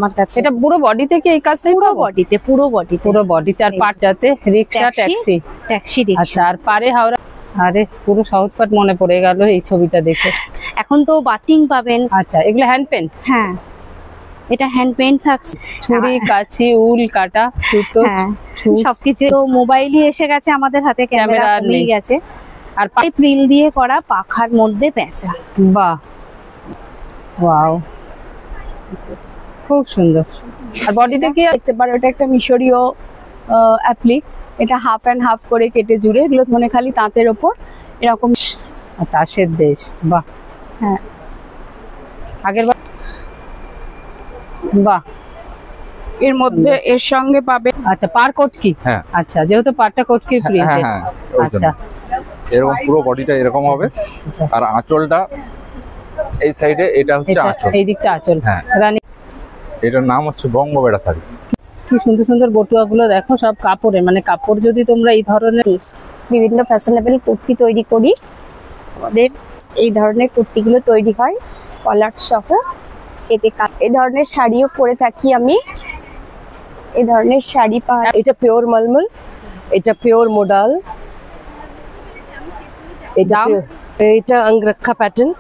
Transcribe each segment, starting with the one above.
আমার কাছে। এটা পুরো বডি থেকে এই কাজটাই পুরো বডিতে, পুরো বডিতে আর পাটটাতে রিকশা, ট্যাক্সি রিকশা। আচ্ছা, আর পারে হাওড়া। আরে পুরো সহজ পাট মনে পড়ে গেল এই ছবিটা দেখে। এখন তো বাতিং পাবেন। আচ্ছা, এগুলো হ্যান্ড পেন? হ্যাঁ, এটা হ্যান্ড পেন থাকছে। ছুরি, কাঁচি, উল কাটা, সুতো, সবকিছু। তো মোবাইলই এসে গেছে আমাদের হাতে, ক্যামেরা কমে গেছে। আর প্রিল দিয়ে করা পাখার মধ্যে পেঁচা। বাহ, ওয়াও, খুব সুন্দর। আর বডিতে কি দেখতে পারো, এটা একটা মিশরীয় অ্যাপ্লিক। এটা হাফ অ্যান্ড হাফ করে কেটে জুড়ে, এগুলো ধনে খালি তাঁতের ওপর এরকম তাসের দেশ। বাহ, হ্যাঁ, আগের বার। বাহ, এর মধ্যে এর সঙ্গে পাবে। আচ্ছা, পার কোটকি। হ্যাঁ, আচ্ছা, যেহেতু পারটা কোটকি প্রিন্ট। আচ্ছা, এরকম পুরো বডিটা এরকম হবে। আর আঁচলটা এই সাইডে, এটা হচ্ছে আঁচল, এই দিকটা আঁচল। হ্যাঁ, রানী। এটার নাম হচ্ছে বঙ্গবেড়া শাড়ি। কি সুন্দর সুন্দর বটুয়া গুলো দেখো, সব কাপড়ের। মানে কাপড় যদি তোমরা এই ধরনের বিভিন্ন ফ্যাশনেবল কুর্তি তৈরি করি। আমাদের এই ধরনের কুর্তিগুলো তৈরি হয় কলার সহ। এতে এই ধরনের শাড়িও পরে থাকি আমি। এই ধরনের শাড়ি পাওয়া। এটা পিওর মলমল, এটা পিওর মোডাল, এটা অঙ্গরক্ষা প্যাটার্ন।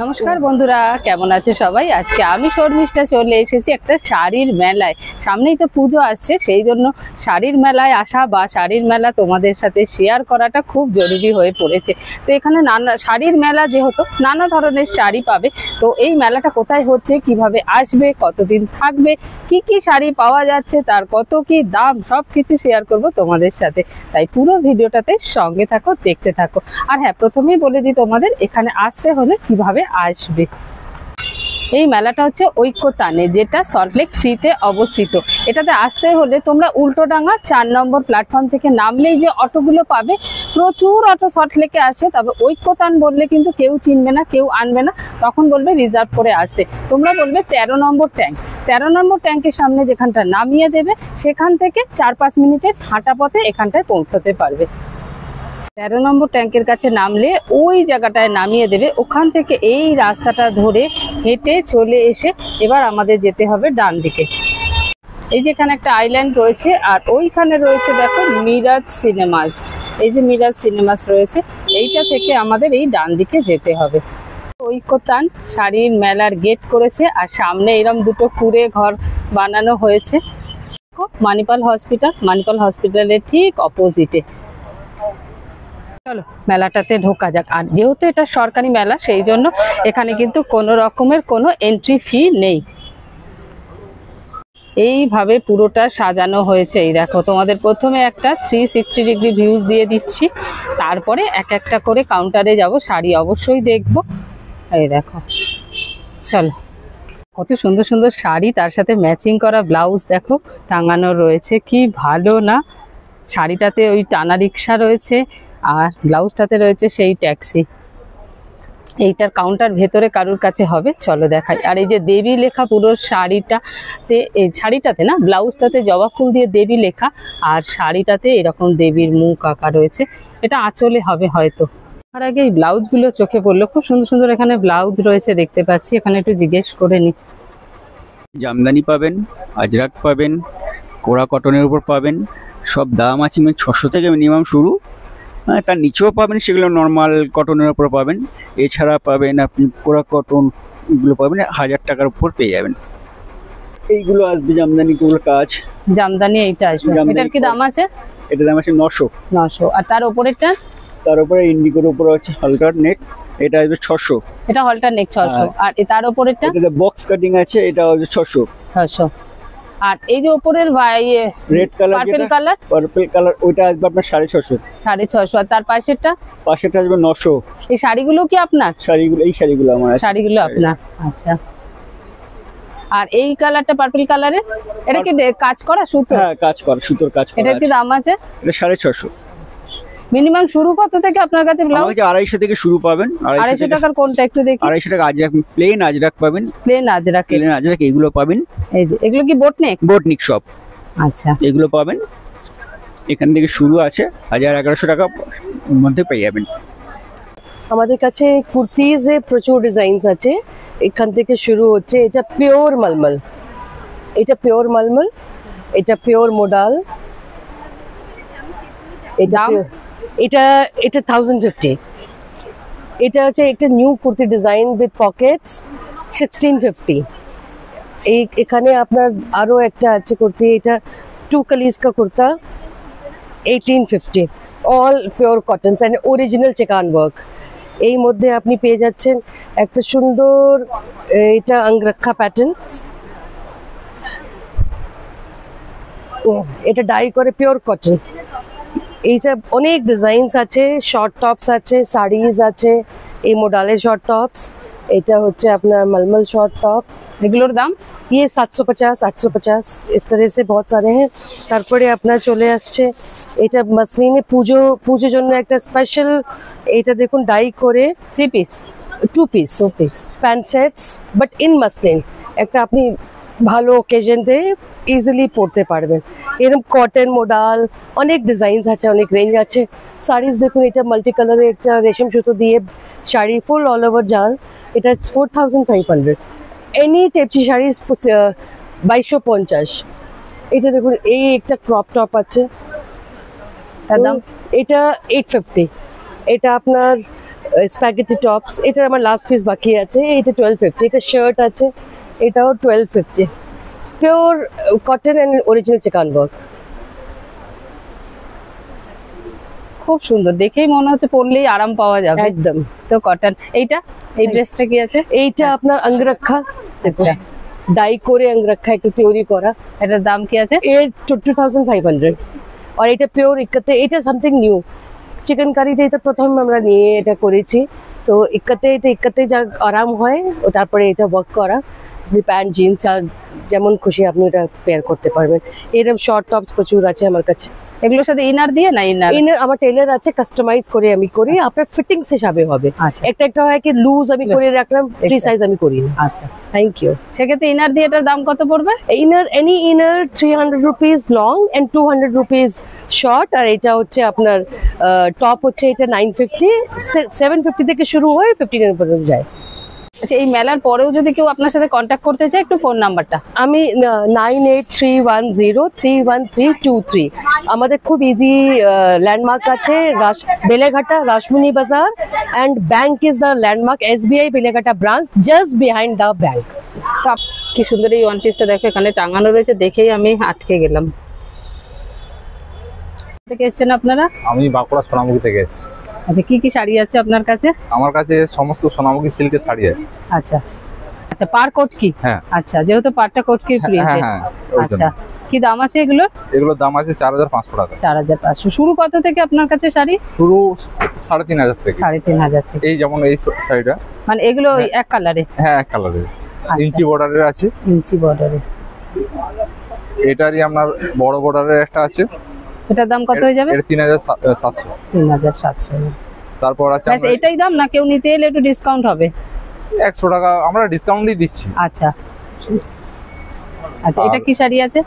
নমস্কার বন্ধুরা, কেমন আছে সবাই? আজকে আমি শর্মিষ্ঠা চলে এসেছি একটা শাড়ির মেলায়। সামনেই তো পুজো আসছে, সেই জন্য শাড়ির মেলায় আসা বা শাড়ির মেলা তোমাদের সাথে শেয়ার করাটা খুব জরুরি হয়ে পড়েছে। তো এখানে নানা শাড়ির মেলা, যেহেতু নানা ধরনের শাড়ি পাবে। তো এই মেলাটা কোথায় হচ্ছে, কিভাবে আসবে, কতদিন থাকবে, কি কি শাড়ি পাওয়া যাচ্ছে, তার কত কি দাম, সব কিছু শেয়ার করব তোমাদের সাথে। তাই পুরো ভিডিওটাতে সঙ্গে থাকো, দেখতে থাকো। আর হ্যাঁ, প্রথমেই বলে দিই তোমাদের, এখানে আসতে হলে কিভাবে আসবে। এই মেলাটা হচ্ছে ঐক্যতানে, যেটা সল্টলেক 3-তে অবস্থিত। এটাতে আসতে হলে তোমরা উল্টোডাঙ্গা 4 নম্বর প্ল্যাটফর্ম থেকে নামলেই যে অটোগুলো পাবে, প্রচুর অটো সল্টলেকে আসে। তবে ঐক্যতান বললে কিন্তু কেউ চিনবে না, কেউ আনবে না, তখন বলবে রিজার্ভ করে আসে। তোমরা বলবে 13 নম্বর ট্যাঙ্ক। 13 নম্বর ট্যাঙ্কের সামনে যেখানটা নামিয়ে দেবে, সেখান থেকে 4-5 মিনিটের হাঁটা পথে এখানটায় পৌঁছতে পারবে। 13 নম্বর ট্যাঙ্কের কাছে নামলে ওই জায়গাটায় নামিয়ে দেবে। ওখান থেকে এই রাস্তাটা ধরে হেঁটে চলে এসে এবার আমাদের যেতে হবে ডান দিকে। এই যে এখানে একটা আইল্যান্ড রয়েছে, আর ওইখানে রয়েছে দেখো মিরাজ সিনেমাস। এই যে মিরাজ সিনেমাস রয়েছে, এইটা থেকে আমাদের এই ডান দিকে যেতে হবে। ঐক্যতান শাড়ির মেলার গেট করেছে, আর সামনে এরকম দুটো কুড়ে ঘর বানানো হয়েছে। মানিপাল হসপিটাল, মানিপাল হসপিটালের ঠিক অপোজিটে। চলো মেলাটাতে ঢোকা যাক। আর যেহেতু এটা সরকারি মেলা, সেই জন্য এখানে কিন্তু কোনো রকমের কোনো এন্ট্রি ফি নেই। এইভাবে পুরোটা সাজানো হয়েছে। এই দেখো, তোমাদের প্রথমে একটা 360 ডিগ্রি ভিউজ দিয়ে দিচ্ছি, তারপরে এক একটা করে কাউন্টারে যাব, শাড়ি অবশ্যই দেখবো। এই দেখো, চলো, কত সুন্দর সুন্দর শাড়ি, তার সাথে ম্যাচিং করা ব্লাউজ দেখো টাঙানো রয়েছে। কি ভালো না? শাড়িটাতে ওই টানা রিক্সা রয়েছে, আর ব্লাউজটাতে রয়েছে সেই ট্যাক্সি। এইটার কাউন্টার ভেতরে কারুর কাছে হবে, চলো দেখাই। আর এই যে দেবী লেখা পুরো শাড়িটাতে, এই শাড়িটাতে না, ব্লাউজটাতে জবা ফুল দিয়ে দেবী লেখা, আর শাড়িটাতে এরকম দেবীর মুখ আঁকা রয়েছে। এটা আঁচলে হবে হয়তো। আর আগে এই ব্লাউজগুলো চোখে পড়লো, খুব সুন্দর সুন্দর এখানে ব্লাউজ রয়েছে দেখতে পাচ্ছি। এখানে একটু জিজ্ঞেস করে নি। জামদানি পাবেন, আজরাক পাবেন, কোরা কটনের উপর পাবেন। সব দাম আছে 600 থেকে মিনিমাম শুরু, তার নিচেও পাবেন, সেগুলো নর্মাল কটনের উপর পাবেন। এছাড়া পাবেন আপনি কোরা কটন, এগুলো পাবেন 1000 টাকার উপর পেয়ে যাবেন। এইগুলো আসবে জামদানিগুলোর কাজ। জামদানি এইটা আসবে, এটার কি দাম আছে? এটার দাম আছে 900। আর তার উপরেরটা? তার উপরে ইন্ডিগোর উপর আছে হালকার নেক, এটা আসবে 600। এটা হলটার নেক 600। আর তার উপরেরটা? এটা বক্স কাটিং আছে, এটা আসবে 600। আর এই যে উপরের রেড কালার, পার্পল কালার, ওইটা আসবে আপনার 650। 650। আর তার পাশেরটা? পাশেরটা আসবে 900। এই শাড়িগুলো কি আপনার? শাড়িগুলো, এই শাড়িগুলো আমার আছে। শাড়িগুলো আপনার, আচ্ছা। আর এই কালারটা পার্পল কালারের, এটা কি কাজ করা সুতো? হ্যাঁ, কাজ করা, সুতোর কাজ করা। এটার কি দাম আছে? এটা 650। মিনিমাম শুরু কত থেকে আপনার কাছে ব্লাউজ? আমার কাছে 250 থেকে শুরু পাবেন। 250 টাকার কোনটা একটু দেখি? 250 টাকা আজরাক, প্লেন আজরাক পাবেন। প্লেন আজরাক, এগুলো পাবেন। এই যে এগুলো কি বোটনেক? বোটনিক সব, আচ্ছা, এগুলো পাবেন। এখান থেকে শুরু আছে 1000-1100 টাকার মধ্যে পেয়ে যাবেন। আমাদের কাছে কুর্তিজে প্রচুর ডিজাইনস আছে, এখান থেকে শুরু হচ্ছে। এটা পিওর মলমল, এটা পিওর মলমল, এটা পিওর মোডাল, এটা দাম? এটা এটা 1050। এটা হচ্ছে একটা new kurti design with Pockets, 1650। এই এখানে আপনার আরো একটা আছে কুর্তি, এটা 2 কালিজ কা kurta, 1850। All pure cottons and original chikan work. এই মধ্যে আপনি পেয়ে যাচ্ছেন একটা সুন্দর, এটা অঙ্গরক্ষা প্যাটার্ন, এটা ডাই করে পিওর কটন। এইসব অনেক ডিজাইনস আছে, শর্ট টপস আছে, শাড়িজ আছে, এই মডেলের শর্ট টপস। এটা হচ্ছে আপনার মলমল শর্ট টপ। এগুলোর দাম? ये 750, 850 इस तरह से बहुत सारे हैं। তারপরে আপনার চলে আসছে এটা মসলিনে পুজোর জন্য একটা স্পেশাল, এটা দেখুন ডাই করে 3 piece, 2 piece pant sets, but in muslin. একটা আপনি ভালো ওকেশন তে ইজিলি পরতে পারবেন। এরকম কটন মোডাল অনেক ডিজাইনস আছে, অনেক রেঞ্জ আছে। শাড়িজ দেখুন, এটা মাল্টি কালারের একটা রেশম সুতো দিয়ে শাড়ি, ফুল অল ওভার জাল, এটা 4500। এনি টেপচি শাড়ি 2250। এটা দেখুন, এই একটা ক্রপ টপ আছে, তার দাম? এটা 850। এটা আপনার স্প্যাগেটি টপস, এটা আমার লাস্ট পিস বাকি আছে, এটা 1250। এটা শার্ট আছে, এটাও 1250। Pure cotton and original chikan work. খুব সুন্দর, দেখেই মনে হচ্ছে পরলেই আরাম পাওয়া যাবে একদম। তো কটন। এইটা, এই ড্রেসটা কি আছে? এইটা আপনার অঙ্গরক্ষা, আচ্ছা, ডাই করে অঙ্গরক্ষা একটু তৈরি করা। এটার দাম কি আছে? এর 2500। আর এটা পিওর ইক্কাতে, এটা সামথিং নিউ। চিকেন কারিটা এটা প্রথম আমরা নিয়ে এটা করেছি, তো ইক্কাতে যা আরাম হয়, ও তারপরে এটা ওয়ার্ক করা। আপনি প্যান্ট জিন্স আর যেমন খুশি আপনি এটা পেয়ার করতে পারবেন। এরকম শর্ট টপস প্রচুর আছে আমার কাছে। এগুলোর সাথে ইনার দিয়ে না? ইনার আমার টেলার আছে, কাস্টমাইজ করে আমি করি, আপনার ফিটিংস হিসাবে হবে। আচ্ছা একটা হয় কি লুজ আমি করে রাখলাম, ফ্রি সাইজ আমি করি না। আচ্ছা, থ্যাংক ইউ। সেক্ষেত্রে ইনার দিয়ে এটার দাম কত পড়বে? Any inner 300 rupees long and 200 rupees short. আর এটা হচ্ছে আপনার টপ হচ্ছে এটা 950, 750 থেকে শুরু হয়ে 1500 পর্যন্ত যায়। আচ্ছা, এই মেলার পরেও যদি কেউ আপনার সাথে কন্ট্যাক্ট করতে চায়, একটু ফোন নাম্বারটা? আমি 9831031323। আমাদের খুব ইজি ল্যান্ডমার্ক আছে, বেলেঘাটা রাসমণি বাজার, and bank is the landmark, SBI Beleghata branch, just behind the bank. কি সুন্দর এই ওয়ান পিসটা দেখো, এখানে টাঙানো রয়েছে, দেখেই আমি আটকে গেলাম। থেকে এসেছেন আপনারা? আমি বাঁকুড়া সোনামুখী থেকে এসেছি। আচ্ছা, কি কি শাড়ি আছে আপনার কাছে? আমার কাছে সমস্ত সোনামুখী সিল্কের শাড়ি আছে। আচ্ছা আচ্ছা, পার কোটকি? হ্যাঁ। আচ্ছা, যেহেতু পারটা কোটকির হ্যাঁ প্রিন্টেড। হ্যাঁ, ওই জন্য। আচ্ছা, কি দাম আছে এগুলোর? এগুলোর দাম আছে 4500 টাকা। 4500। শুরু কত থেকে আপনার কাছে শাড়ি? শুরু 3500 থেকে। 3500 থেকে। এই যেমন এই শাড়িটা, মানে এগুলো ওই এক কালারে? হ্যাঁ এক কালারের, আচ্ছা। ইঞ্চি বর্ডারের আছে। ইঞ্চি বর্ডারে। এটারই আপনার বড় বর্ডারের একটা আছে। এটার দাম কত হয়ে যাবে? এটা 3700। 3700। তারপর আছে ব্যাস এটাই দাম, না কেউ নিতে এলে একটু ডিসকাউন্ট হবে? 100 টাকা আমরা ডিসকাউন্টই দিচ্ছি। আচ্ছা আচ্ছা, এটা কি শাড়ি আছে?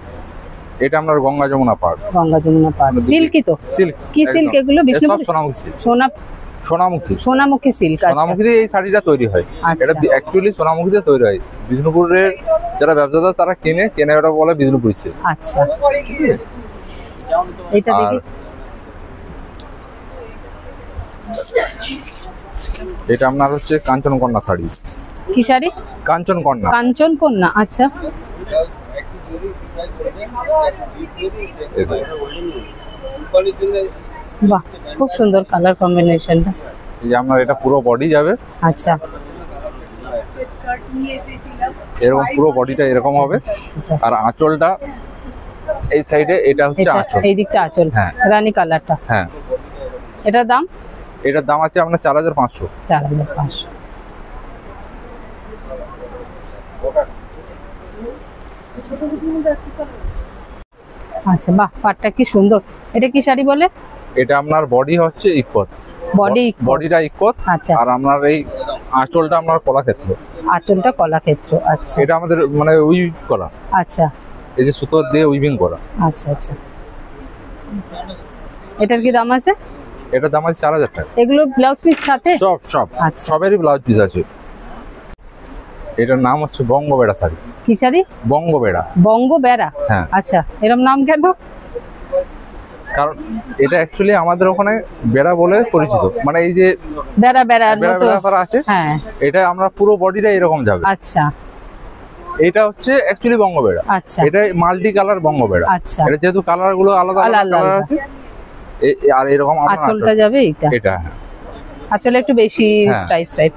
এটা আপনার গঙ্গা যমুনা পাড়। গঙ্গা যমুনা পাড়, সিল্কই তো? সিল্ক। কি সিল্ক এগুলো? সব বিষ্ণুপুর সোনামুখী সিল্ক। সোনামুখী সিল্ক। আচ্ছা, সোনামুখীতে এই শাড়িটা তৈরি হয়। আচ্ছা। এটা অ্যাকচুয়ালি সোনামুখীতে তৈরি হয়। বিষ্ণুপুরের যারা ব্যবসাদার তারা কেনে ওটা বলে বিষ্ণুপুরি সিল্ক। আচ্ছা, এটা দেখি। এটা আপনার হচ্ছে কাঞ্চন কন্যা শাড়ি। কি শাড়ি? কাঞ্চন কন্যা। কাঞ্চন কন্যা, আচ্ছা। বাহ, খুব সুন্দর কালার কম্বিনেশনটা। এই যে আপনার এটা পুরো বডি যাবে। আচ্ছা এরকম পুরো বডিটা এরকম হবে। আচ্ছা, আর আঁচলটা এই সাইডে, এটা হচ্ছে এটা আঁচল। এই দিকটা আঁচল, হ্যাঁ। রানী কালারটা। হ্যাঁ। এটার দাম? এটার দাম আছে আপনার 4500। 4500। আচ্ছা, বাহ, পাটটা কি সুন্দর। এটা কি শাড়ি বলে? এটা আপনার বডি হচ্ছে ইকত, বডিটা ইকত। আচ্ছা, আর আপনার এই আঁচলটা আপনার কলাক্ষেত্র। আঁচলটা কলাক্ষেত্র। আচ্ছা, এটা আমাদের মানে উইভ করা। আচ্ছা, এই যে সুতো দিয়ে উইভিং করা। আচ্ছা আচ্ছা। এটার কি দাম আছে? এটার দাম আছে 4000 টাকা। এগুলো ব্লাউজ পিস সাথে? সব আচ্ছা। সবেরই ব্লাউজ পিস আছে। এটার নাম হচ্ছে বঙ্গবেড়া শাড়ি। কি শাড়ি? বঙ্গবেড়া। বঙ্গবেড়া? হ্যাঁ। আচ্ছা, এরকম নাম কেন? কারণ এটা অ্যাকচুয়ালি আমাদের ওখানে বেড়া বলে পরিচিত, মানে এই যে বেড়া বেড়া বেড়া মতো। বেড়া করা আছে, হ্যাঁ। এটা আমরা পুরো বডিটা এরকম যাবে। আচ্ছা, এটা হচ্ছে অ্যাকচুয়ালি বঙ্গবেড়া। আচ্ছা, এটা মাল্টি কালার বঙ্গবেড়া। আচ্ছা। এটা যেহেতু কালার গুলো আলাদা আলাদা আলাদা কালার আলাদা। আছে, আর এরকম আমরা আঁচলটা যাবে এইটা? এটা হ্যাঁ। আঁচলে একটু বেশি হ্যাঁ। স্ট্রাইপ।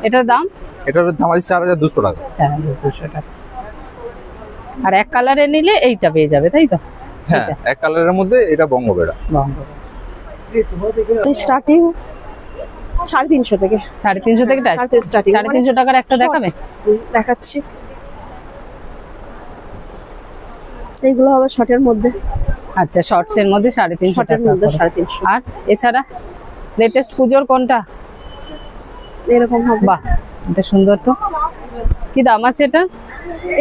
এটার দাম? এটার দাম আছে 4200 টাকা। 4200 টাকা। আর এক কালারে নিলে এইটা পেয়ে যাবে, তাই তো? হ্যাঁ, এক কালারের মধ্যে এটা বঙ্গবেড়া। স্টার্টিং 350 থেকে। 350 থেকে starting। 350 টাকার একটা দেখাবে? দেখাচ্ছি। এইগুলো হবে শর্টের মধ্যে। আচ্ছা, শর্টস এর মধ্যে 350 শর্টের টাকা মধ্যে করে। 350। আর এছাড়া লেটেস্ট পুজোর কোনটা? এরকম হবে। বাহ, এটা সুন্দর তো। কি দাম আছে এটা?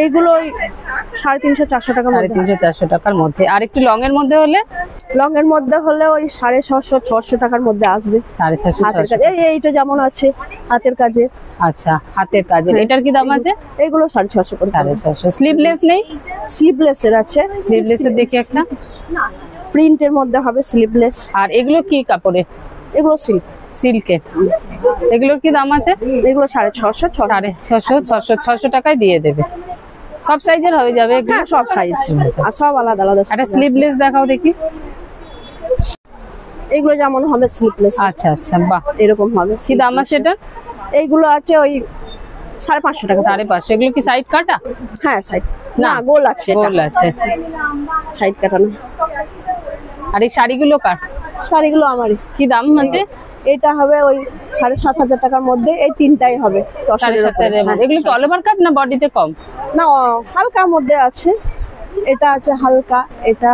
এইগুলো 350-400 টাকার মধ্যে। 350-400 টাকার মধ্যে। আর একটু লং এর মধ্যে হলে? লং এর মধ্যে হলে ওই 650-600 টাকার মধ্যে আসবে। 450 হাতের কাজ এইটা যেমন আছে হাতের কাজে। আচ্ছা, হাতের কাজের। এটার কি দাম আছে? এইগুলো 650 করে। 650। স্লিভলেস নেই? স্লিভলেস এর আছে। স্লিভলেস এর দেখি একটা। প্রিন্টের মধ্যে হবে স্লিভলেস। আর এগুলো কি কাপড়ে? এগুলো সিল্ক। সিল্কের। এগুলোর কি দাম আছে? এগুলো 650-600। 650 টাকায় দিয়ে দেবে। সব সাইজের হয়ে যাবে এগুলো? হ্যাঁ, সব সাইজ আর সব আলাদা আলাদা। একটা স্লিভলেস দেখাও দেখি। এগুলো যেমন হবে স্লিভলেস। আচ্ছা আচ্ছা, বাহ, এরকম হবে। কি দাম আছে এটা? এইগুলো আছে ওই 550 টাকা। 550। এগুলো কি সাইড কাটা? হ্যাঁ, সাইড না, না, গোল আছে। গোল আছে, সাইড কাটা না। আর এই শাড়িগুলো কাট? শাড়িগুলো আমারই। কি দাম আছে? এটা হবে ওই 7,500 টাকার মধ্যে। এই তিনটাই হবে 10,000 এর উপরে। 7,500। এগুলো কি অল ওভার কাজ না বডিতে কম? না, হালকার মধ্যে আছে। এটা আছে হালকা, এটা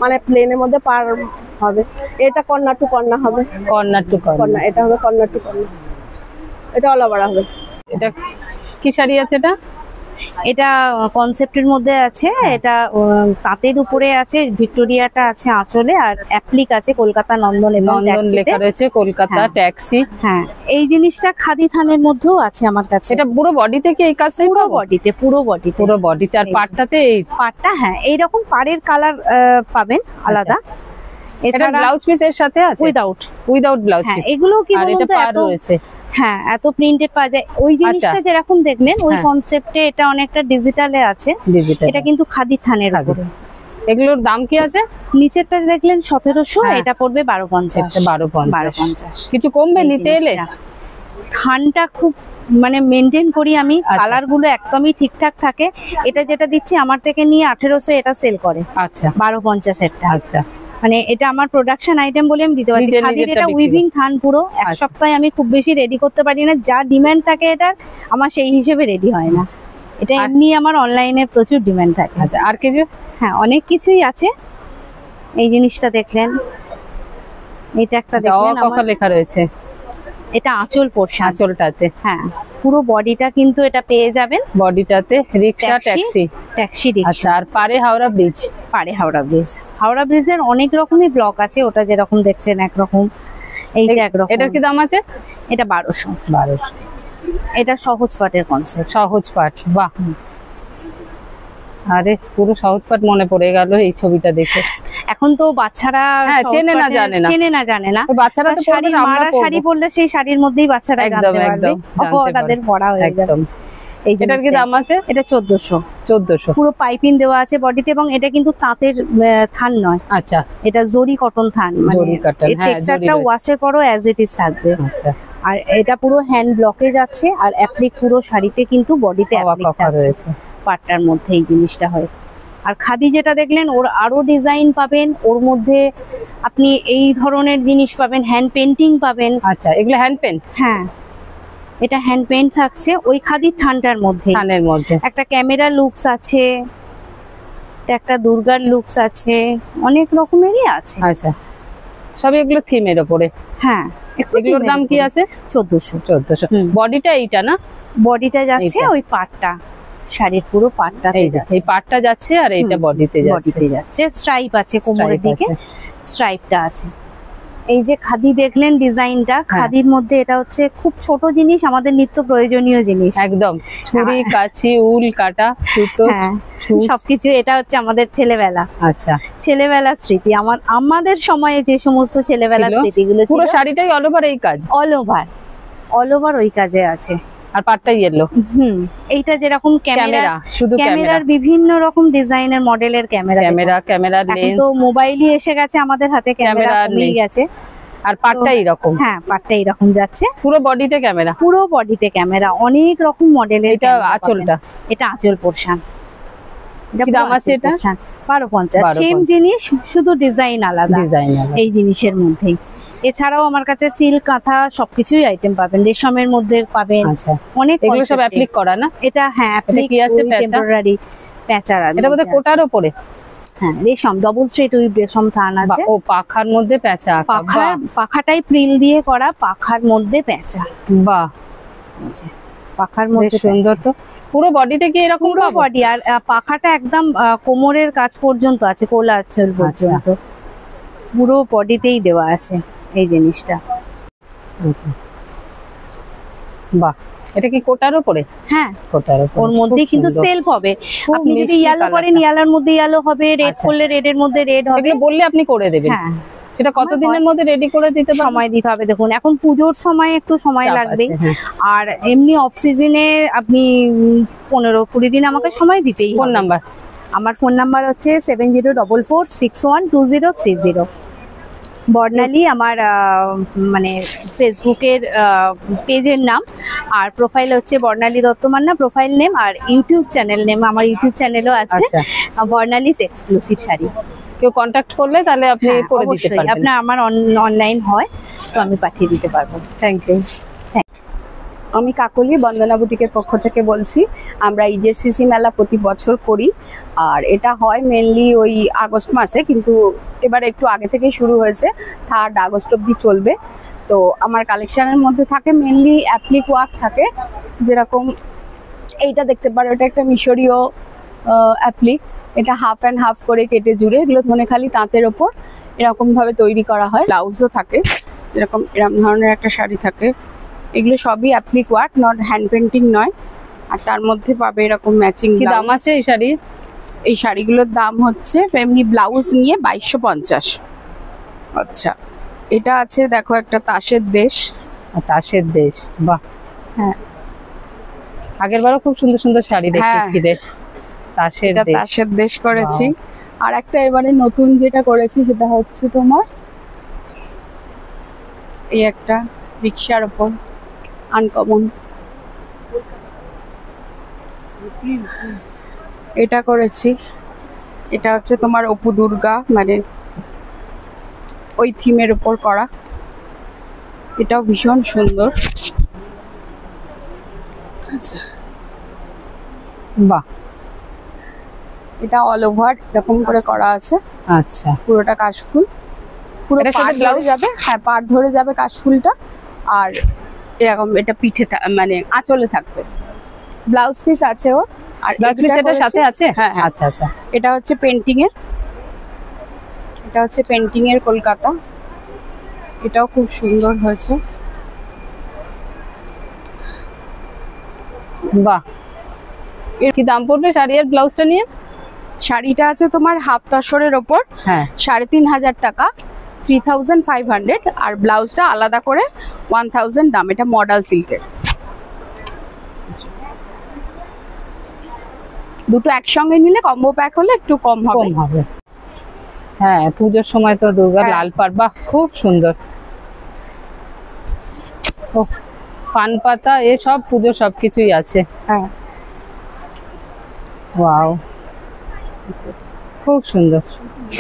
মানে প্লেনের মধ্যে পার হবে। এটা কর্নার টু কর্নার হবে। Corner to corner. কর্নার, এটা হবে কর্নার টু কর্নার। এটা অল ওভার হবে। এটা কি শাড়ি আছে এটা? এটা কনসেপ্টের মধ্যে আছে। এটা তাঁতের উপরে আছে, ভিক্টোরিয়াটা আছে আঁচলে, আর অ্যাপ্লিক আছে কলকাতা, নন্দন এবং নন্দন ট্যাক্সিতে। লেখা রয়েছে, কলকাতা হ্যাঁ। ট্যাক্সি। হ্যাঁ, এই জিনিসটা খাদি থানের মধ্যেও আছে আমার কাছে। এটা পুরো বডি থেকে এই কাজটাই পুরো পাবো? বডিতে, পুরো বডিতে। পুরো বডিতে। আর এই যে। পাটটাতে এই পাটটা হ্যাঁ এইরকম পাড়ের কালার পাবেন আলাদা। এটা এছাড়া ব্লাউজ পিস এর সাথে আছে? উইদাউট। উইদাউট ব্লাউজ হ্যাঁ, পিস। এগুলো কি আর এটা বলতো পার এত রয়েছে। হ্যাঁ, এত প্রিন্টেড পাওয়া যায়। ওই জিনিসটা যেরকম দেখলেন ওই হ্যাঁ। কনসেপ্টে এটা অনেকটা ডিজিটালে আছে। ডিজিটাল। এটা কিন্তু খাদি থানের খাদি। উপরে। এগুলোর দাম কি আছে? নিচেরটা দেখলেন 1700, হ্যাঁ। এটা পড়বে 1250। 1250। কিছু কমবে এই নিতে এলে? জিনিসটা। থানটা খুব মানে মেনটেন করি আমি, আচ্ছা। কালার গুলো একদমই ঠিকঠাক থাকে। এটা যেটা দিচ্ছি আমার থেকে নিয়ে 1800 এটা সেল করে। আচ্ছা 1250 একটা। আচ্ছা। মানে এটা আমার প্রোডাকশন আইটেম বলে আমি দিতে পারছি। নিজের খাদির নিজেরটা এটা বিক্রি উইভিং থান পুরো। এক আচ্ছা। সপ্তাহে আমি খুব বেশি রেডি করতে পারি না, যা ডিমান্ড থাকে এটার আমার সেই হিসেবে রেডি হয় না। এটা আর- এমনি আমার অনলাইনে প্রচুর ডিমান্ড থাকে। আচ্ছা, আর কিছু? হ্যাঁ, অনেক কিছুই আছে। এই জিনিসটা দেখলেন, এটা একটা দেখলেন ককা আমার, লেখা রয়েছে এটা আঁচল পোর্শন। আঁচলটাতে। হ্যাঁ, পুরো বডিটা কিন্তু এটা পেয়ে যাবেন। বডিটাতে রিক্সা ট্যাক্সি। ট্যাক্সি। ট্যাক্সি রিকশা। আচ্ছা, আর পারে হাওড়া ব্রিজ। পারে হাওড়া ব্রিজ। হাওড়া ব্রিজের অনেক রকমই ব্লক আছে, ওটা যেরকম দেখছেন একরকম, এইটা একরকম। এটার কি দাম আছে? এটা 1200। 1200। এটা সহজ পাটের কনসেপ্ট। সহজ পাট, বাহ। আরে পুরো সহজ পাট মনে পড়ে গেল এই ছবিটা দেখে। এখন তো বাচ্চারা হ্যাঁ, সহজ চেনে না, পাটের- জানে না। চেনে না, জানে না। তো বাচ্চারা তো শাড়ি, পরবে, আমরা মারা পরবো। শাড়ি পরলে সেই শাড়ির মধ্যেই বাচ্চারা একদম, জানতে পারবে। একদম, জানতে পারবে। তাদের পড়া হয়ে যাবে। একদম। এই এটার কি জিনিসটাই। দাম আছে? এটা 1400। 1400। পুরো পাইপিং দেওয়া আছে বডিতে, এবং এটা কিন্তু তাঁতের থান নয়, আচ্ছা, এটা জরি কটন থান। মানে জরি cotton, হ্যাঁ, টেক্সচারটা জরি রয়েছে। ওয়াশের পরও অ্যাজ ইট ইজ থাকবে। আচ্ছা। আর এটা পুরো হ্যান্ড ব্লকে যাচ্ছে, আর অ্যাপ্লিক পুরো শাড়িতে কিন্তু বডিতে ককা অ্যাপ্লিক ককা থাকছে। রয়েছে। পাটটার মধ্যে এই জিনিসটা হয়। আর খাদি যেটা দেখলেন ওর আরো ডিজাইন পাবেন, ওর মধ্যে আপনি এই ধরনের জিনিস পাবেন, হ্যান্ড পেন্টিং পাবেন। আচ্ছা, এগুলো হ্যান্ড পেন্ট? হ্যাঁ, এটা হ্যান্ড পেন্ট থাকছে ওই খাদির থানটার মধ্যে। থানের মধ্যে। একটা ক্যামেরা লুকস আছে, এটা একটা দুর্গার লুকস আছে, অনেক রকমেরই আছে। আচ্ছা, সব এগুলো থিমের ওপরে। হ্যাঁ, একটু এগুলোর দাম কি আছে? 1400। 1400। হুম। বডিটা এইটা না? বডিটা যাচ্ছে এইটা। ওই পাটটা, শাড়ির পুরো পাটটা এই যে এই পাটটা যাচ্ছে, আর এইটা বডিতে যাচ্ছে। বডিতে যাচ্ছে। স্ট্রাইপ আছে কোমরের Stripe দিকে, আছে। স্ট্রাইপটা আছে। এই যে খাদি দেখলেন ডিজাইনটা, খাদির মধ্যে এটা হচ্ছে খুব ছোট জিনিস, আমাদের নিত্য প্রয়োজনীয় জিনিস। একদম ছুরি কাঁচি উল কাটা সুতো হ্যাঁ, সুচ। সবকিছু। এটা হচ্ছে আমাদের ছেলেবেলা, আচ্ছা, ছেলেবেলার স্মৃতি। আমাদের সময়ে যে সমস্ত ছেলেবেলার ছিল, স্মৃতিগুলো পুরো শাড়িটাই অল ওভার এই কাজ, অল ওভার ওই কাজে আছে। আর পাটটা ইয়েলো। এইটা যেরকম ক্যামেরা, শুধু ক্যামেরার বিভিন্ন রকম ডিজাইনের মডেলের ক্যামেরা, ক্যামেরা এখন লেন্স, তো মোবাইলই এসে গেছে আমাদের হাতে, ক্যামেরা কমেই গেছে। আর পাটটা এইরকম। হ্যাঁ, পাটটা এইরকম যাচ্ছে, পুরো বডিতে ক্যামেরা, পুরো বডিতে ক্যামেরা, অনেক রকম মডেলের। এটা আঁচলটা, এটা আঁচল পোরশন। কি দাম আছে এটা? 1250। সেম জিনিস, শুধু ডিজাইন আলাদা এই জিনিসের মধ্যেই। এছাড়াও আমার কাছে সিল্ক, কাঁথা সবকিছুই আইটেম পাবেন, রেশমের মধ্যে পাবেন। আচ্ছা, অনেক এগুলো সব অ্যাপ্লিক করা না? এটা হ্যাঁ, অ্যাপ্লিক কি আছে? টেম্পোরারি প্যাচার আছে। এটা বোধহয় কোটার উপরে। হ্যাঁ, রেশম, ডবল থ্রেড উইথ রেশম থান আছে। ও পাখার মধ্যে প্যাঁচা, পাখাটাই প্রিল দিয়ে করা, পাখার মধ্যে প্যাঁচা। বাহ, পাখার মধ্যে সুন্দর। তো পুরো বডিতে কি এরকম? পুরো বডি, আর পাখাটা একদম কোমরের কাছ পর্যন্ত আছে, কোলা আঁচল পর্যন্ত, পুরো বডিতেই দেওয়া আছে এই জিনিসটা। বাহ, এটা কি কোটার উপরে? হ্যাঁ, কোটার উপরে। ওর মধ্যে কিন্তু সেলফ হবে। আপনি যদি ইয়েলো করেন, ইয়েলোর মধ্যে ইয়েলো হবে, রেড করলে রেডের মধ্যে রেড হবে। বললে আপনি করে দেবেন? হ্যাঁ। সেটা কতদিনের মধ্যে রেডি করে দিতে পারবেন? সময় দিতে হবে। দেখুন, এখন পুজোর সময় একটু সময় লাগবে, আর এমনি অফ সিজনে আপনি 15-20 দিন আমাকে সময় দিতেই। Phone number? আমার ফোন নাম্বার হচ্ছে 7044612030। বর্ণালী আমার মানে ফেসবুকের পেজের নাম, আর প্রোফাইল হচ্ছে বর্ণালী দত্ত মান্না প্রোফাইল নেম, আর ইউটিউব চ্যানেল নেম, আমার ইউটিউব চ্যানেলও আছে, বর্ণালীস এক্সক্লুসিভ শাড়ি। কেউ কন্ট্যাক্ট করলে তাহলে আপনি করে দিতে পারবেন? আপনার আমার অনলাইন হয় তো আমি পাঠিয়ে দিতে পারবো। Thank you. আমি কাকলি, বন্দনা বুটিকের পক্ষ থেকে বলছি। আমরা ঈদের সিসি মেলা প্রতি বছর করি, আর এটা হয় মেনলি ওই আগস্ট মাসে, কিন্তু এবার একটু আগে থেকেই শুরু হয়েছে, 3rd আগস্ট অবধি চলবে। তো আমার কালেকশনের মধ্যে থাকে মেনলি অ্যাপ্লিক ওয়ার্ক থাকে, যেরকম এইটা দেখতে পারো, এটা একটা মিশরীয় অ্যাপ্লিক। এটা হাফ অ্যান্ড হাফ করে কেটে জুড়ে, এগুলো ধনেখালি তাঁতের ওপর এরকম ভাবে তৈরি করা হয়। ব্লাউজও থাকে, যেরকম এরকম ধরনের একটা শাড়ি থাকে। এগুলো সবই applique work, not hand painting নয়। আর তার মধ্যে পাবে এরকম ম্যাচিং। কি দাম আছে এই শাড়ি? এই শাড়িগুলোর দাম হচ্ছে এমনি ব্লাউজ নিয়ে 2250। আচ্ছা, এটা আছে দেখো একটা তাসের দেশ। তাসের দেশ, বাহ। হ্যাঁ, আগের বারও খুব সুন্দর সুন্দর শাড়ি দেখেছি রে। তাসের দেশ করেছি। আর একটা এবারে নতুন যেটা করেছি সেটা হচ্ছে তোমার এই একটা রিক্সার উপর আনকমন, এটা করেছি। এটা হচ্ছে তোমার অপু দুর্গা, মানে ওই থিমের উপর করা। এটাও ভীষণ সুন্দর। বাহ, এটা অল ওভার এরকম করে করা আছে। আচ্ছা, পুরোটা কাশফুল, পুরো পাড় ধরে যাবে। হ্যাঁ, পাড় ধরে যাবে কাশফুলটা। আর এরকম এটা পিঠে মানে আঁচলে থাকবে। ব্লাউজ পিস আছে ওর, আর ব্লাউজ পিস এটার সাথে আছে। হ্যাঁ, আচ্ছা আচ্ছা। এটা হচ্ছে পেন্টিং এর, এটা হচ্ছে পেন্টিং এর কলকাতা। এটাও খুব সুন্দর হয়েছে। বাহ, এর কি দাম পড়বে শাড়ি আর ব্লাউজটা নিয়ে? শাড়িটা আছে তোমার হাফ তসরের ওপর, হ্যাঁ, 3500 টাকা, 3500। আর ব্লাউজটা আলাদা করে 1000 দাম। এটা মডেল সিল্কের। দুটো একসঙ্গে নিলে কম্বো প্যাক হলে একটু কম হবে। হ্যাঁ, পুজোর সময় তো দুর্গা লাল পাড়, বাহ খুব সুন্দর। ও, পান পাতা এসব পুজো সবকিছুই আছে। হ্যাঁ, ওয়াও, খুব সুন্দর।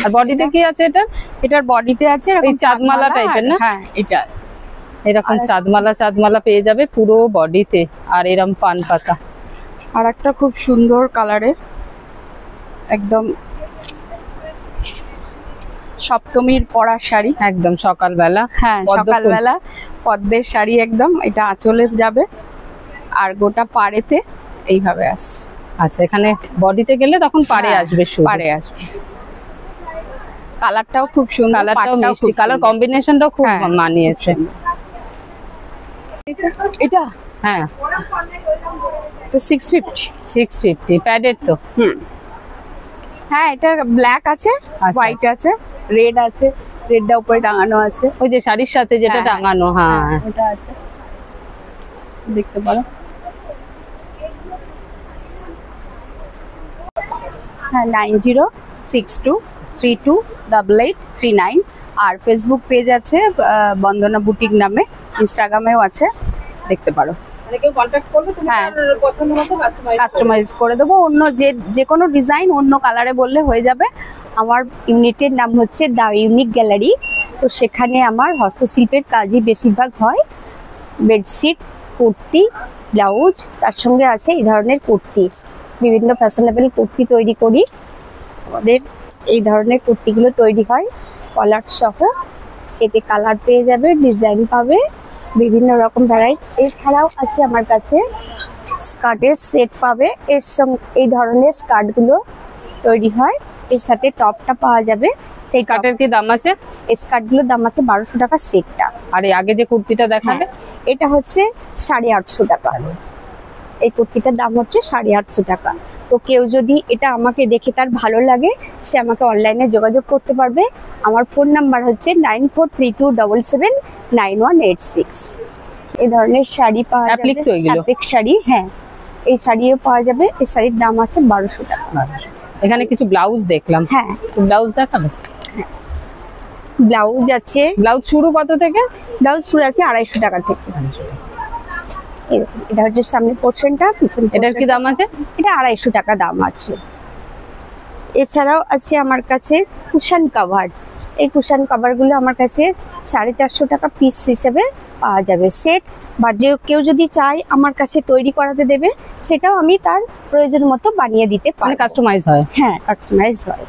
আর বডিতে কি আছে এটা? এটার বডিতে আছে এই চাঁদমালা টাইপের না? হ্যাঁ, এটা আছে এরকম চাঁদমালা পেয়ে যাবে পুরো বডিতে, আর এরকম পান পাতা। আর একটা খুব সুন্দর কালারের, একদম সপ্তমীর পরার শাড়ি, একদম সকালবেলা। হ্যাঁ, সকালবেলা পদ্মের শাড়ি একদম। এটা আঁচলে যাবে, আর গোটা পাড়েতে এইভাবে আসছে। আচ্ছা, এখানে বডিতে গেলে তখন পাড়ে আসবে, পাড়ে আসবে। কালারটাও খুব সুন্দর, কালারটাও পাটটাও মিষ্টি, খুব কালার সুন্দর। কম্বিনেশনটাও খুব হ্যাঁ, মানিয়েছে। এটা হ্যাঁ, 650। 650 প্যাডেড তো। হ্যাঁ, এটা ব্ল্যাক আছে, হোয়াইট আছে, রেড আছে, রেডটা উপরে টাঙানো আছে। ওই যে শাড়ির সাথে যেটা হ্যাঁ, টাঙানো, হ্যাঁ। ওটা আছে, দেখতে পারো। হ্যাঁ, 9062328839। আর ফেসবুক পেজ আছে বন্দনা বুটিক নামে, ইনস্টাগ্রামেও আছে, দেখতে পারো। মানে কেউ কন্ট্যাক্ট করলে তুমি হ্যাঁ, তার পছন্দ মতো কাস্টমাইজ করে দেবো, অন্য যে কোনো ডিজাইন অন্য কালারে বললে হয়ে যাবে। আমার ইউনিটের নাম হচ্ছে দা ইউনিক গ্যালারি। তো সেখানে আমার হস্তশিল্পের কাজই বেশিরভাগ হয়। বেডশিট, কুর্তি, ব্লাউজ, তার সঙ্গে আছে এই ধরনের কুর্তি, বিভিন্ন ফ্যাশনেবল কুর্তি তৈরি করি। আমাদের এই ধরনের কুর্তিগুলো তৈরি হয় কলার সহ, এতে কালার পেয়ে যাবে, ডিজাইন পাবে, বিভিন্ন রকম ভ্যারাইটি। এছাড়াও আছে আমার কাছে স্কার্টের সেট পাবে, এর সঙ্গে এই ধরনের স্কার্টগুলো তৈরি হয়, এর সাথে টপটা পাওয়া যাবে। সেই কাটের কি দাম আছে? স্কার্টগুলোর দাম আছে 1200 টাকার সেটটা। আর এই আগে যে কুর্তিটা দেখালে এটা হচ্ছে 850 টাকা। এই কুর্তিটার দাম হচ্ছে 850 টাকা। তো কেউ যদি এটা আমাকে দেখে তার ভালো লাগে, সে আমাকে অনলাইনে যোগাযোগ করতে পারবে। আমার ফোন নাম্বার হচ্ছে 9432779186। এই ধরনের শাড়ি পাওয়া যাবে, অ্যাপ্লিক তো এগুলো? অ্যাপ্লিক শাড়ি, হ্যাঁ, এই শাড়িও পাওয়া যাবে। এই শাড়ির দাম আছে 1200 টাকা। এখানে কিছু ব্লাউজ দেখলাম, হ্যাঁ, ব্লাউজ দেখাবে? ব্লাউজ আছে। ব্লাউজ শুরু কত থেকে? ব্লাউজ শুরু আছে 250 টাকা থেকে। এরকম, এটা হচ্ছে সামনের পোর্শনটা, পিছন এটার কি দাম আছে? এটা 250 টাকা দাম আছে। এছাড়াও আছে আমার কাছে কুশন কভার। এই কুশন কভারগুলো আমার কাছে 450 টাকা পিস হিসেবে পাওয়া যাবে সেট। বা যে কেউ যদি চায় আমার কাছে তৈরি করাতে দেবে, সেটাও আমি তার প্রয়োজন মতো বানিয়ে দিতে মানে পারি। কাস্টমাইজ হয়? হ্যাঁ, কাস্টমাইজ হয়।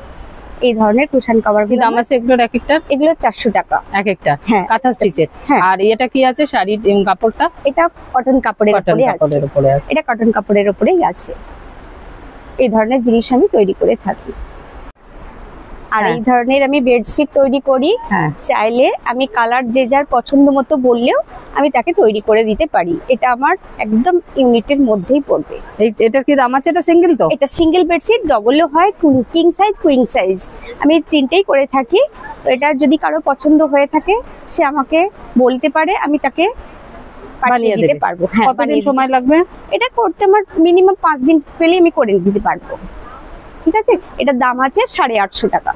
এই ধরনের কুশন কভার কি দাম আছে এগুলোর এক একটা? এগুলো 400 টাকা। এক একটা হ্যাঁ, কাঁথা স্টিচের? হ্যাঁ। আর এটা কি আছে শাড়ির কাপড়টা? এটা কটন কাপড়ের কটন উপরে আছে। কাপড়ের উপরে আছে। এটা কটন কাপড়ের উপরেই আছে। এই ধরনের জিনিস আমি তৈরি করে থাকি। আর হ্যাঁ। এই ধরনের আমি বেডশিট তৈরি করি। হ্যাঁ, চাইলে আমি কালার যে যার পছন্দ মতো বললেও আমি তাকে তৈরি করে দিতে পারি। এটা আমার একদম ইউনিটের মধ্যেই পড়বে। এটার কি দাম আছে? এটা সিঙ্গেল তো? এটা সিঙ্গেল বেডশিট, ডবলও হয়, কিং সাইজ, কুইং সাইজ, আমি তিনটেই করে থাকি। তো এটা যদি কারো পছন্দ হয়ে থাকে, সে আমাকে বলতে পারে, আমি তাকে বানিয়ে বানিয়ে দিতে দেবে। পারবো। হ্যাঁ, কতদিন বানিয়ে সময় লাগবে? এটা করতে আমার মিনিমাম 5 দিন পেলে আমি করে দিতে পারবো। ঠিক আছে, এটার দাম আছে 850 টাকা।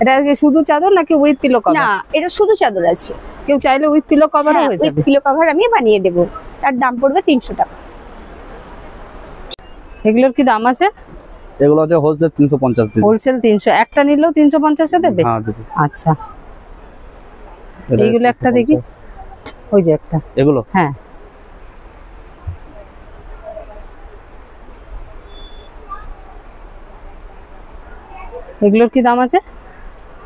এটা কি শুধু চাদর নাকি উইথ পিলো কভার? না, এটা শুধু চাদর আছে। কেউ চাইলে উইথ পিলো কভারও হয়ে উইথ যাবে? পিলো কভার আমি বানিয়ে দেবো, তার দাম পড়বে 300 টাকা। এগুলোর কি দাম আছে? এগুলো হচ্ছে হোলসেল 350 দিন। হোলসেল 300, একটা নিলেও 350 দেবে? হ্যাঁ দিদি। আচ্ছা, এটা এইগুলো একটা দেখি। 350 ওই যে একটা, এগুলো হ্যাঁ। এগুলোর কি দাম আছে?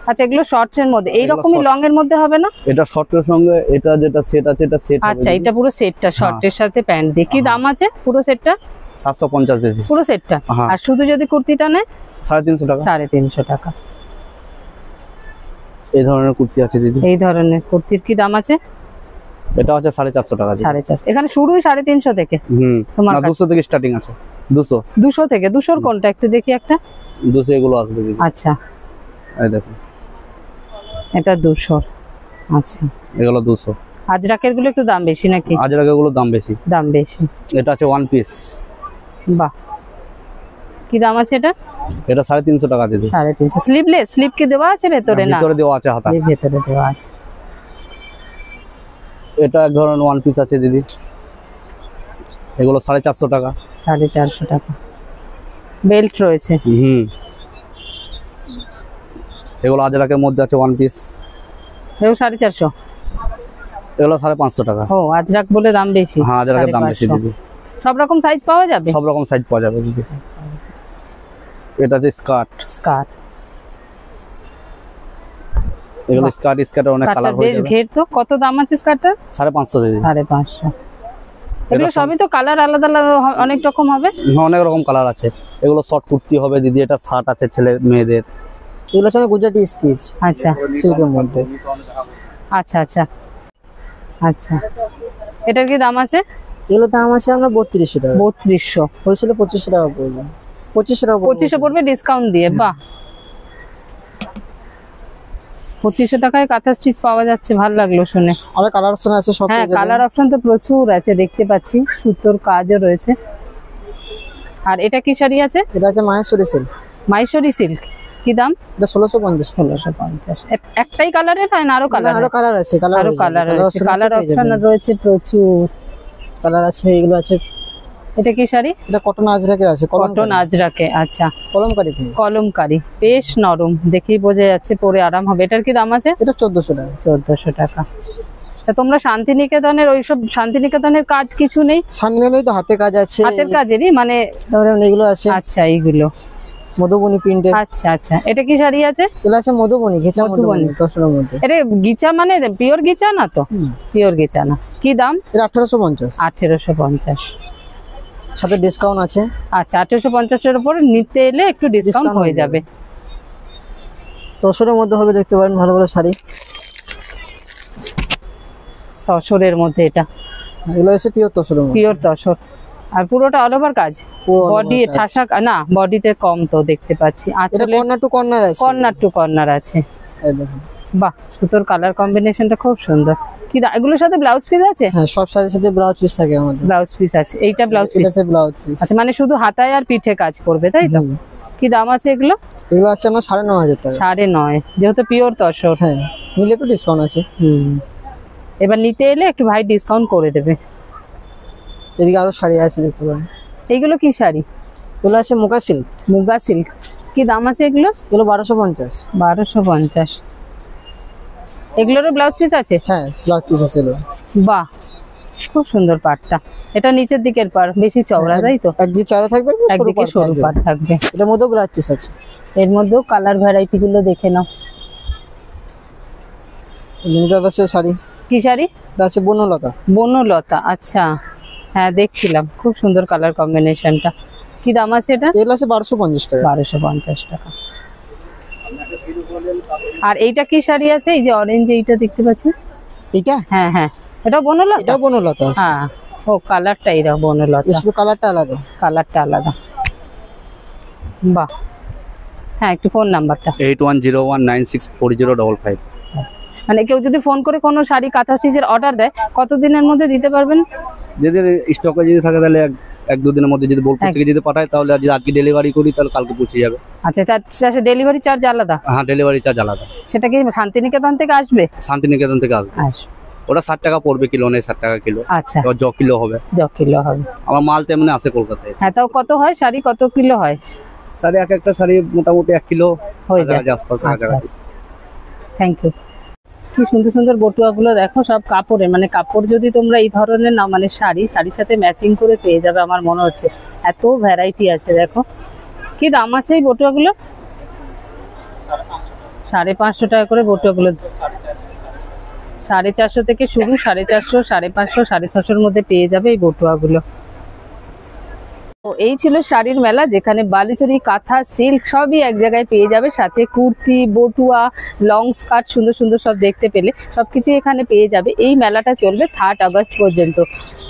আচ্ছা, এগুলো শর্টস এর মধ্যে, এইরকমই short। লং এর মধ্যে হবে না? এটা শর্টের সঙ্গে এটা যেটা সেট আছে এটা সেট হবে। আচ্ছা, এটা পুরো সেটটা শর্টের সাথে প্যান্ট দিয়ে। কি দাম আছে পুরো সেটটা? 750 দিদি। পুরো সেটটা? হ্যাঁ। আর শুধু যদি কুর্তিটা নেয়? 350 টাকা। 350 টাকা। এই ধরনের কুর্তি আছে দিদি। এই ধরনের কুর্তির কি দাম আছে? এটা হচ্ছে 450 টাকা দিদি। 450। এখানে শুরুই 350 থেকে? তোমার না, কাছে? 200 থেকে স্টার্টিং আছে। 200 200 থেকে? 200 কোনটা একটু দেখি একটা। 200 এগুলো আসবে দিদি। আচ্ছা, এই দেখুন এটা 200। আচ্ছা, এগুলো 200। আজরাকের গুলো একটু দাম বেশি নাকি? আজরাকে এগুলো দাম বেশি। দাম বেশি। এটা আছে ওয়ান পিস। বাহ, কি দাম আছে এটা? এটা 350 টাকা দিদি। 350। স্লিভলেস? স্লিভ কি দেওয়া আছে ভেতরে? না, ভিতরে দেওয়া আছে হাতা। এই ভেতরে দেওয়া আছে। এটা এক ধরনের ওয়ান পিস আছে দিদি। এগুলো 450 টাকা। 450 টাকা। বেল্ট রয়েছে? এগুলো আজরাকের মধ্যে আছে ওয়ান পিস। এও 450? এগুলো 550 টাকা। ও, আজরাক বলে দাম বেশি? হ্যাঁ, আজরাকের দাম বেশি 550। দিদি। সব রকম সাইজ পাওয়া যাবে? সব রকম সাইজ পাওয়া যাবে দিদি। এটা আছে স্কার্ট। স্কার্ট? এগুলো স্কার্টের অনেক কালার হয়ে বেশ যাবে। ঘের তো। কত দাম আছে স্কার্টটার? 550 দিদি। 550। এগুলো সবই তো কালার আলাদা আলাদা অনেক রকম হবে? হ্যাঁ, অনেক রকম কালার আছে। এগুলো শর্ট কুর্তি হবে দিদি। এটা শার্ট আছে ছেলে মেয়েদের। এগুলো হচ্ছে না গুজরাটি স্টিচ আচ্ছা সিল্কের মধ্যে। আচ্ছা আচ্ছা আচ্ছা, এটার কি দাম আছে? এগুলো দাম আছে আপনার 3200 টাকা, 3200। হোলসেলে 2500 টাকা পড়বে। 2500 টাকা 2500 পড়বে ডিসকাউন্ট দিয়ে। বাহ, 2500 টাকায় কাঁথা স্টিচ পাওয়া যাচ্ছে, ভালো লাগলো শুনে। আর কালার অপশন আছে সব। হ্যাঁ, কালার অপশন তো প্রচুর আছে দেখতে পাচ্ছি, সুতোর কাজও রয়েছে। আর এটা কি শাড়ি আছে? এটা আছে মাহেশ্বরী সিল্ক। মাহেশ্বরী সিল্ক, কি দাম? এটা 1650। 1650। একটাই কালারের হয় না আরো কালার? আরো কালার আছে, আরো কালার রয়েছে, কালার অপশন রয়েছে প্রচুর। কালার আছে, এগুলো আছে। এটা কি শাড়ি? এটা কটন আজরাকের আছে, কটন আজরাকে। আচ্ছা, কলমকারী। কলমকারী, বেশ নরম, দেখেই বোঝা যাচ্ছে পরে আরাম হবে। এটার কি দাম আছে? এটা 1400 টাকা। 1400 টাকা। তা তোমরা শান্তিনিকেতনের ওইসব শান্তিনিকেতনের কাজ কিছু নেই? শান্তিনিকেতনে তো হাতে কাজ আছে, হাতের কাজেরই মানে ধরেন এগুলো আছে। আচ্ছা, এইগুলো মধুবনী প্রিন্টে। আচ্ছা আচ্ছা, এটা কি শাড়ি আছে? এগুলো আছে মধুবনী, ঘেঁচা মধুবনী তসরের মধ্যে। এটা গিচা মানে পিওর গিচা না তো? পিওর গিচা না। কি দাম? এটা 1850। 1850, সাথে ডিসকাউন্ট আছে। আচ্ছা, 1850 এর উপর নিতে এলে একটু ডিসকাউন্ট হয়ে যাবে। তসরের মধ্যে হবে, দেখতে পারেন ভালো ভালো শাড়ি। তসরের মধ্যে এটা, এগুলো আছে পিওর তসরের মধ্যে। পিওর তসর। আর পুরোটা অল ওভার কাজ, বডি ঠাসা না, বডিতে কম তো দেখতে পাচ্ছি। এটা কর্নার টু কর্নার আছে, কর্নার টু কর্নার আছে। এই দেখুন, বাহ, সুতোর কালার কম্বিনেশনটা খুব সুন্দর। কি এগুলোর সাথে ব্লাউজ পিস আছে? হ্যাঁ, সব শাড়ির সাথে ব্লাউজ পিস থাকে আমাদের। ব্লাউজ পিস আছে, এইটা ব্লাউজ পিস আছে, ব্লাউজ পিস। আচ্ছা, মানে শুধু হাতায় আর পিঠে কাজ করবে তাই তো? কি দাম আছে এগুলো? এগুলো আছে আমরা 9500 টাকা। 9.5, যেহেতু পিওর তসর। হ্যাঁ, নিলে একটু ডিসকাউন্ট আছে। এবার নিতে এলে একটু ভাই ডিসকাউন্ট করে দেবে। এদিকে আরো শাড়ি আছে, দেখতে পারেন। এইগুলো কি শাড়ি? এগুলো আছে মুগা সিল্ক। মুগা সিল্ক, কি দাম আছে এগুলো? এগুলো 1250। 1250। এগুলোরও ব্লাউজ পিস আছে? হ্যাঁ, ব্লাউজ পিস আছে। বাহ, খুব সুন্দর পাটটা। এটা নিচের দিকের পার, বেশি চওড়া তাই তো? একদিকে চওড়া থাকবে, একদিকে সরু পাট থাকবে। এটার মধ্যেও ব্লাউজ পিস আছে। এর মধ্যেও কালার ভ্যারাইটি গুলো দেখে নাও। এটা আছে শাড়ি। কি শাড়ি? এটা আছে বনলতা। বনলতা, আচ্ছা, হ্যাঁ দেখছিলাম, খুব সুন্দর কালার কম্বিনেশনটা। কি দাম আছে এটা? এগুলো আছে 1250 টাকা। 1250 টাকা। আর এইটা কি শাড়ি আছে? এই যে অরেঞ্জ, এইটা দেখতে পাচ্ছি। এটা? হ্যাঁ হ্যাঁ, এটা বনলতা। এটা বনলতা আছে। হ্যাঁ, ও কালারটা এরা বনলতা, শুধু কালারটা আলাদা। কালারটা আলাদা। বাহ, হ্যাঁ, একটু ফোন নাম্বারটা। 8101964055। মানে কেউ যদি ফোন করে কোনো শাড়ি কাঁথা স্টিচের অর্ডার দেয়, কতদিনের মধ্যে দিতে পারবেন? যদি স্টকে যদি থাকে তাহলে এক দু দিনের মধ্যে, যদি বোলপুর থেকে যদি পাঠায় তাহলে আজকে ডেলিভারি করি তাহলে কালকে পৌঁছে যাবে। আচ্ছা, তার ডেলিভারি চার্জ আলাদা? হ্যাঁ, ডেলিভারি চার্জ আলাদা। সেটা কি শান্তিনিকেতন থেকে আসবে? শান্তিনিকেতন থেকে আসবে। ওটা 60 টাকা পড়বে কিলো, নেই 60 টাকা কিলো। আচ্ছা, জ কিলো হবে। কিলো হবে। আমার মাল তেমনি আসে কলকাতায়। হ্যাঁ, তাও কত হয় শাড়ি, কত কিলো হয় শাড়ি? একটা শাড়ি মোটামুটি 1 কিলো হয়ে যায় আশপাশ। Thank you. কি সুন্দর সুন্দর বটুয়াগুলো দেখো, সব কাপড়ে, মানে কাপড় যদি তোমরা এই ধরনের না, মানে শাড়ির সাথে ম্যাচিং করে পেয়ে যাবে আমার মনে হচ্ছে। এত ভ্যারাইটি আছে দেখো। কি দাম আছে এই বটুয়াগুলো? 550 টাকা করে বটুয়াগুলো। 450 থেকে শুরু, 450, 550, 650 মধ্যে পেয়ে যাবে এই বটুয়াগুলো। এই ছিল শাড়ির মেলা, যেখানে বালুচরী, কাঁথা, সিল্ক সবই এক জায়গায় পেয়ে যাবে। সাথে কুর্তি, বটুয়া, লং স্কার্ট, সুন্দর সুন্দর সব দেখতে পেলে সবকিছু এখানে পেয়ে যাবে। এই মেলাটা চলবে 3 আগস্ট পর্যন্ত।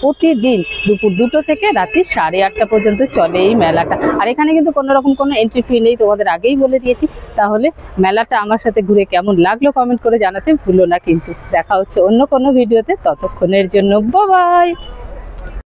প্রতিদিন দুপুর 2টো থেকে রাত্রি 8:30 পর্যন্ত চলে এই মেলাটা। আর এখানে কিন্তু কোনো রকম কোনো এন্ট্রি ফি নেই, তোমাদের আগেই বলে দিয়েছি। তাহলে মেলাটা আমার সাথে ঘুরে কেমন লাগলো কমেন্ট করে জানাতে ভুলো না কিন্তু। দেখা হচ্ছে অন্য কোনো ভিডিওতে, ততক্ষণের জন্য বাই বাই।